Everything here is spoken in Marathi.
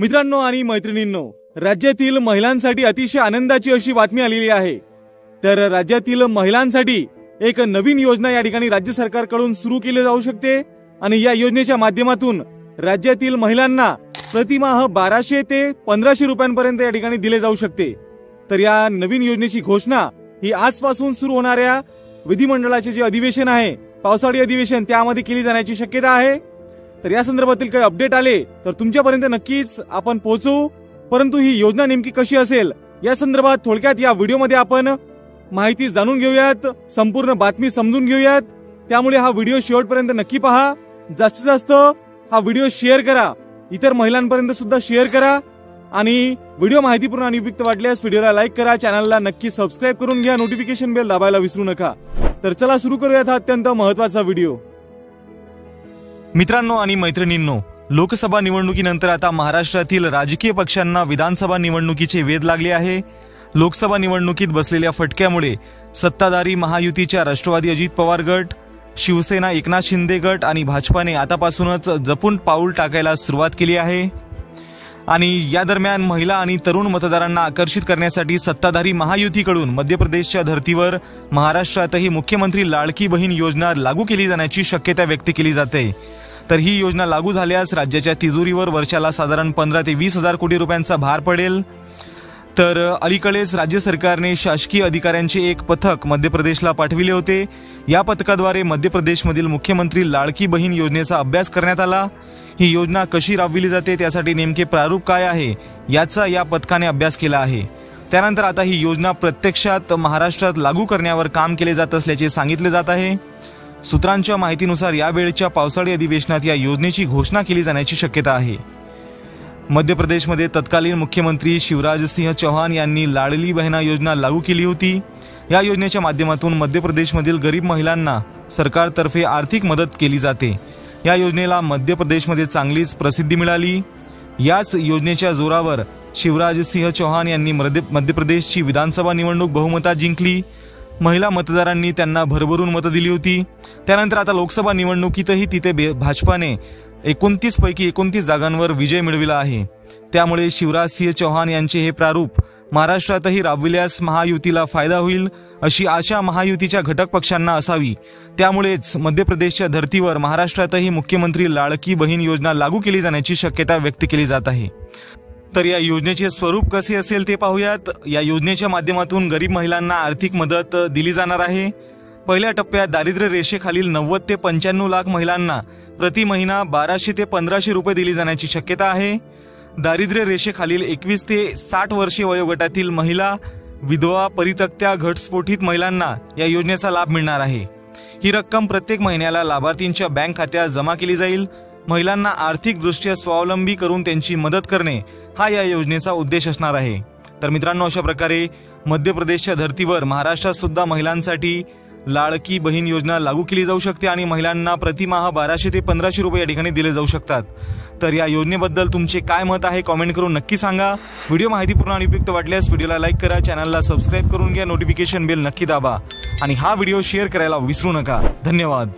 मित्रांनो आणि मैत्रिणींनो, राज्यातील महिलांसाठी अतिशय आनंदाची अशी बातमी आलेली आहे। तर राज्यातील महिलांसाठी एक नवीन योजना या ठिकाणी राज्य सरकारकडून सुरू केली जाऊ शकते आणि या योजनेच्या माध्यमातून राज्यातील महिलांना प्रतिमाह 1200 ते 1500 रुपयांपर्यंत या ठिकाणी दिले जाऊ शकते। तर या नवीन योजनेची घोषणा ही आजपासून सुरू होणाऱ्या विधिमंडळाचे जे अधिवेशन आहे, पावसाळी अधिवेशन, त्यामध्ये केली जाण्याची शक्यता आहे। तर या संदर्भातील काही अपडेट आले तर तुमच्यापर्यंत नक्कीच आपण पोहोचू, परंतु ही योजना नेमकी कशी असेल या संदर्भात थोडक्यात या व्हिडिओमध्ये आपण माहिती जाणून घेऊयात, संपूर्ण बातमी समजून घेऊयात। त्यामुळे हा व्हिडिओ शेवटपर्यंत नक्की पहा। जास्तीत जास्त हा व्हिडिओ शेअर करा, इतर महिलांपर्यंत सुद्धा शेअर करा आणि व्हिडिओ माहितीपूर्ण आणि उपयुक्त वाटल्यास व्हिडिओला लाईक करा, चॅनलला नक्की सबस्क्राइब करून घ्या, नोटिफिकेशन बेल दाबायला विसरू नका। तर चला सुरू करूयात हा अत्यंत महत्त्वाचा व्हिडिओ। मित्रांनो आणि मैत्रिणींनो, लोकसभा निवडणुकीनंतर आता महाराष्ट्रातील राजकीय पक्षांना विधानसभा निवडणुकीचे वेध लागले आहे। लोकसभा निवडणुकीत बसलेल्या फटक्यामुळे सत्ताधारी महायुतीच्या राष्ट्रवादी अजित पवार गट, शिवसेना एकनाथ शिंदे गट आणि भाजपाने आतापासूनच जपून पाऊल टाकायला सुरुवात केली आहे। आणि या दरम्यान महिला आणि तरुण मतदारांना आकर्षित करण्यासाठी सत्ताधारी महायुतीकडून मध्य प्रदेशच्या धर्तीवर महाराष्ट्रातही मुख्यमंत्री लाडकी बहीण योजना लागू केली जाण्याची शक्यता व्यक्त केली जाते। तर ही योजना लागू झाल्यास राज्याच्या तिजोरीवर वर्षाला साधारण 15 ते 20 हजार कोटी रुपयांचा भार पडेल। तर अलीकडेच राज्य सरकारने शासकीय अधिकाऱ्यांचे एक पथक मध्य प्रदेशला पाठविले होते। या पथकाद्वारे मध्य प्रदेशमधील मुख्यमंत्री लाडकी बहीण योजनेचा अभ्यास करण्यात आला। ही योजना कशी राबविली जाते, त्यासाठी नेमके प्रारूप काय आहे याचा या पथकाने अभ्यास केला आहे। त्यानंतर आता ही योजना प्रत्यक्षात महाराष्ट्रात लागू करण्यावर काम केले जात असल्याचे सांगितले जात आहे। सूत्रांच्या माहितीनुसार यावेळच्या पावसाळी अधिवेशनात या योजनेची घोषणा केली जाण्याची शक्यता आहे। मध्य प्रदेशमध्ये तत्कालीन मुख्यमंत्री शिवराज सिंह चौहान यांनी लाडली बहिणा योजना लागू केली होती। या योजनेच्या माध्यमातून मध्य प्रदेशमधील गरीब महिलांना सरकारतर्फे आर्थिक मदत केली जाते। या योजनेला मध्य प्रदेशमध्ये चांगलीच प्रसिद्धी मिळाली। याच योजनेच्या जोरावर शिवराज सिंह चौहान यांनी मध्य प्रदेशची विधानसभा निवडणूक बहुमतात जिंकली। महिला मतदारांनी त्यांना भरभरून मतं दिली होती। त्यानंतर आता लोकसभा निवडणुकीतही तिथे भाजपाने 29 पैकी 29 जागांवर विजय मिळविला आहे। त्यामुळे शिवराज सिंह चौहान यांचे हे प्रारूप महाराष्ट्रातही राबविल्यास महायुतीला फायदा होईल अशी आशा महायुतीच्या घटक पक्षांना असावी। त्यामुळेच मध्य प्रदेशच्या धर्तीवर महाराष्ट्रातही मुख्यमंत्री लाडकी बहीण योजना लागू केली जाण्याची शक्यता व्यक्त केली जात आहे। तर या योजनेचे स्वरूप कसे असेल ते पाहूयात। या योजनेच्या माध्यमातून गरीब महिलांना आर्थिक मदत दिली जाणार आहे। पहिल्या टप्प्यात दारिद्र्य रेषेखालील 90 ते 95 लाख महिलांना प्रति महिना 1200 ते 1500 रुपये दिली जाण्याची शक्यता आहे। दारिद्र्य रेषेखालील 21 ते 60 वर्षीय वयोगटातील महिला, विधवा, परित्यक्त्या, घटस्फोटित महिलांना या योजनेचा लाभ मिळणार आहे। ही रक्कम प्रत्येक महिन्याला लाभार्थींच्या बँक खात्यात जमा केली जाईल। महिलांना आर्थिकदृष्ट्या स्वावलंबी करून त्यांची मदत करणे हा या योजनेचा उद्देश असणार आहे। तर मित्रांनो, अशा प्रकारे मध्य प्रदेशच्या धर्तीवर महाराष्ट्रात सुद्धा महिलांसाठी लाडकी बहीण योजना लागू केली जाऊ शकते आणि महिलांना प्रतिमाह 1200 ते 1500 रुपये या ठिकाणी दिले जाऊ शकतात। तर या योजनेबद्दल तुमचे काय मत आहे कमेंट करून नक्की सांगा। व्हिडिओ माहितीपूर्ण आणि उपयुक्त वाटल्यास व्हिडिओला लाईक करा, चॅनलला सबस्क्राइब करून घ्या, नोटिफिकेशन बेल नक्की दाबा आणि हा व्हिडिओ शेअर करायला विसरू नका। धन्यवाद।